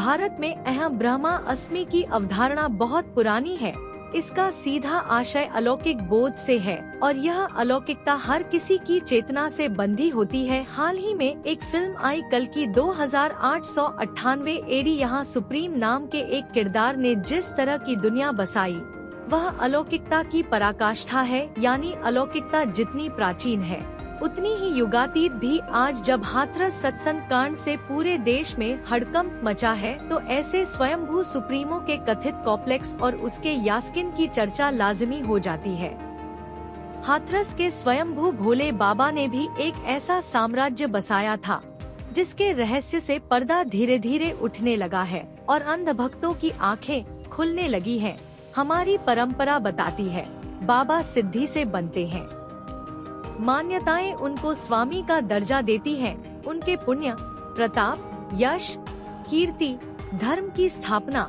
भारत में अहम ब्रह्मा अस्मि की अवधारणा बहुत पुरानी है। इसका सीधा आशय अलौकिक बोध से है और यह अलौकिकता हर किसी की चेतना से बंधी होती है। हाल ही में एक फिल्म आई कल्कि 2898 एडी। यहाँ सुप्रीम नाम के एक किरदार ने जिस तरह की दुनिया बसाई वह अलौकिकता की पराकाष्ठा है। यानी अलौकिकता जितनी प्राचीन है उतनी ही युगातीत भी। आज जब हाथरस सत्संग कांड से पूरे देश में हड़कंप मचा है तो ऐसे स्वयंभू सुप्रीमो के कथित कॉम्प्लेक्स और उसके यास्किन की चर्चा लाजिमी हो जाती है। हाथरस के स्वयंभू भोले बाबा ने भी एक ऐसा साम्राज्य बसाया था जिसके रहस्य से पर्दा धीरे धीरे उठने लगा है और अंधभक्तों की आंखें खुलने लगी हैं। हमारी परंपरा बताती है बाबा सिद्धि से बनते हैं। मान्यताएं उनको स्वामी का दर्जा देती हैं। उनके पुण्य, प्रताप, यश, कीर्ति, धर्म की स्थापना,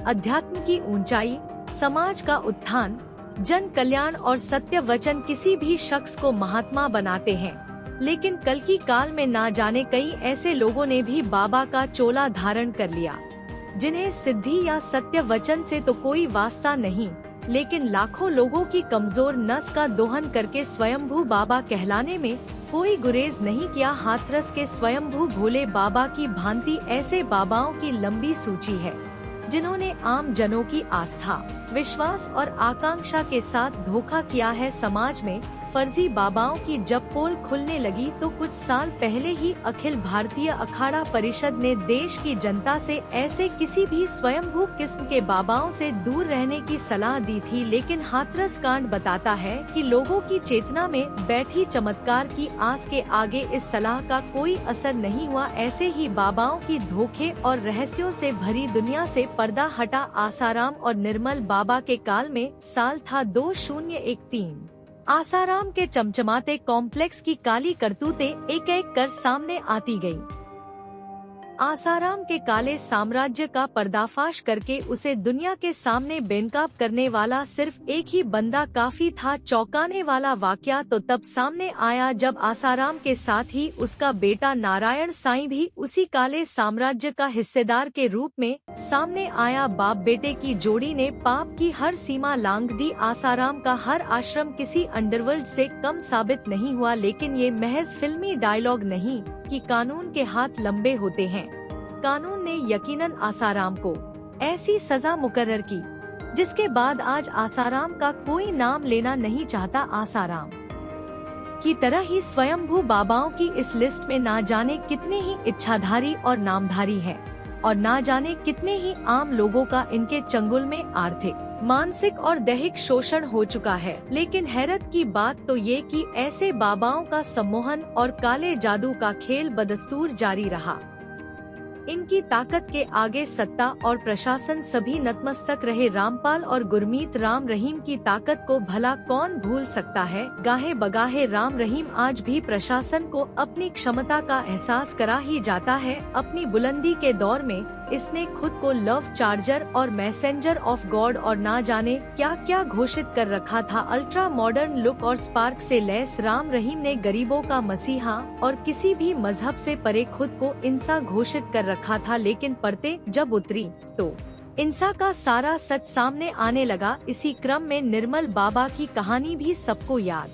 अध्यात्म की ऊंचाई, समाज का उत्थान, जन कल्याण और सत्य वचन किसी भी शख्स को महात्मा बनाते हैं। लेकिन कल्कि काल में ना जाने कई ऐसे लोगों ने भी बाबा का चोला धारण कर लिया जिन्हें सिद्धि या सत्य वचन से तो कोई वास्ता नहीं, लेकिन लाखों लोगों की कमजोर नस का दोहन करके स्वयंभू बाबा कहलाने में कोई गुरेज नहीं किया। हाथरस के स्वयंभू भोले बाबा की भांति ऐसे बाबाओं की लंबी सूची है जिन्होंने आम जनों की आस्था, विश्वास और आकांक्षा के साथ धोखा किया है। समाज में फर्जी बाबाओं की जब पोल खुलने लगी तो कुछ साल पहले ही अखिल भारतीय अखाड़ा परिषद ने देश की जनता से ऐसे किसी भी स्वयंभू किस्म के बाबाओं से दूर रहने की सलाह दी थी। लेकिन हाथरस कांड बताता है कि लोगों की चेतना में बैठी चमत्कार की आस के आगे इस सलाह का कोई असर नहीं हुआ। ऐसे ही बाबाओं की धोखे और रहस्यों से भरी दुनिया से पर्दा हटा। आसाराम और निर्मल बाबा के काल में साल था 2013। आसाराम के चमचमाते कॉम्प्लेक्स की काली करतूतें एक एक कर सामने आती गयी। आसाराम के काले साम्राज्य का पर्दाफाश करके उसे दुनिया के सामने बेनकाब करने वाला सिर्फ एक ही बंदा काफी था। चौंकाने वाला वाकया तो तब सामने आया जब आसाराम के साथ ही उसका बेटा नारायण साईं भी उसी काले साम्राज्य का हिस्सेदार के रूप में सामने आया। बाप बेटे की जोड़ी ने पाप की हर सीमा लांघ दी। आसाराम का हर आश्रम किसी अंडरवर्ल्ड से कम साबित नहीं हुआ। लेकिन ये महज फिल्मी डायलॉग नहीं कि कानून के हाथ लंबे होते हैं। कानून ने यकीनन आसाराम को ऐसी सजा मुकर्रर की जिसके बाद आज आसाराम का कोई नाम लेना नहीं चाहता। आसाराम की तरह ही स्वयंभू बाबाओं की इस लिस्ट में ना जाने कितने ही इच्छाधारी और नामधारी हैं और ना जाने कितने ही आम लोगों का इनके चंगुल में आर्थिक, मानसिक और दैहिक शोषण हो चुका है। लेकिन हैरत की बात तो ये कि ऐसे बाबाओं का सम्मोहन और काले जादू का खेल बदस्तूर जारी रहा। इनकी ताकत के आगे सत्ता और प्रशासन सभी नतमस्तक रहे। रामपाल और गुरमीत राम रहीम की ताकत को भला कौन भूल सकता है। गाहे बगाहे राम रहीम आज भी प्रशासन को अपनी क्षमता का एहसास करा ही जाता है। अपनी बुलंदी के दौर में इसने खुद को लव चार्जर और मैसेंजर ऑफ गॉड और ना जाने क्या क्या घोषित कर रखा था। अल्ट्रा मॉडर्न लुक और स्पार्क से लैस राम रहीम ने गरीबों का मसीहा और किसी भी मजहब से परे खुद को इंसा घोषित कर रखा था। लेकिन परतें जब उतरी तो इंसा का सारा सच सामने आने लगा। इसी क्रम में निर्मल बाबा की कहानी भी सबको याद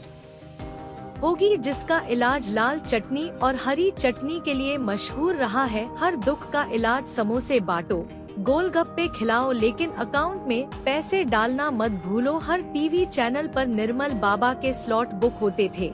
होगी, जिसका इलाज लाल चटनी और हरी चटनी के लिए मशहूर रहा है। हर दुख का इलाज समोसे बांटो, गोलगप्पे खिलाओ, लेकिन अकाउंट में पैसे डालना मत भूलो। हर टीवी चैनल पर निर्मल बाबा के स्लॉट बुक होते थे।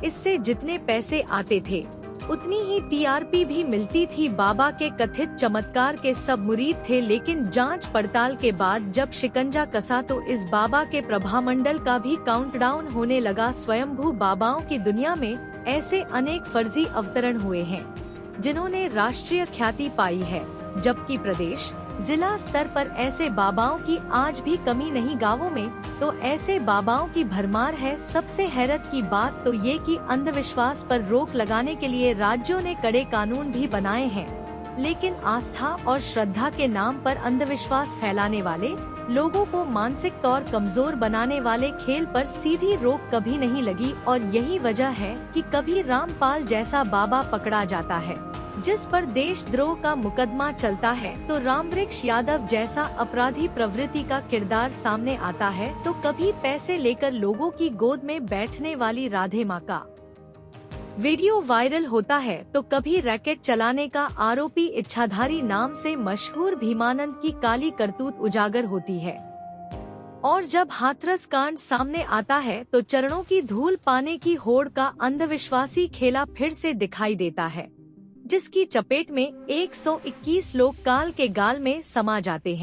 इससे जितने पैसे आते थे उतनी ही टीआरपी भी मिलती थी। बाबा के कथित चमत्कार के सब मुरीद थे, लेकिन जांच पड़ताल के बाद जब शिकंजा कसा तो इस बाबा के प्रभामंडल का भी काउंटडाउन होने लगा। स्वयंभू बाबाओं की दुनिया में ऐसे अनेक फर्जी अवतरण हुए हैं जिन्होंने राष्ट्रीय ख्याति पाई है, जबकि प्रदेश, जिला स्तर पर ऐसे बाबाओं की आज भी कमी नहीं। गांवों में तो ऐसे बाबाओं की भरमार है। सबसे हैरत की बात तो ये कि अंधविश्वास पर रोक लगाने के लिए राज्यों ने कड़े कानून भी बनाए हैं, लेकिन आस्था और श्रद्धा के नाम पर अंधविश्वास फैलाने वाले लोगों को मानसिक तौर कमजोर बनाने वाले खेल पर सीधी रोक कभी नहीं लगी। और यही वजह है कि कभी रामपाल जैसा बाबा पकड़ा जाता है जिस पर देशद्रोह का मुकदमा चलता है, तो रामवृक्ष यादव जैसा अपराधी प्रवृत्ति का किरदार सामने आता है, तो कभी पैसे लेकर लोगों की गोद में बैठने वाली राधे माँ का वीडियो वायरल होता है, तो कभी रैकेट चलाने का आरोपी इच्छाधारी नाम से मशहूर भीमानंद की काली करतूत उजागर होती है। और जब हाथरस कांड सामने आता है, तो चरणों की धूल पाने की होड़ का अंधविश्वासी खेला फिर से दिखाई देता है, जिसकी चपेट में 121 लोग काल के गाल में समा जाते हैं।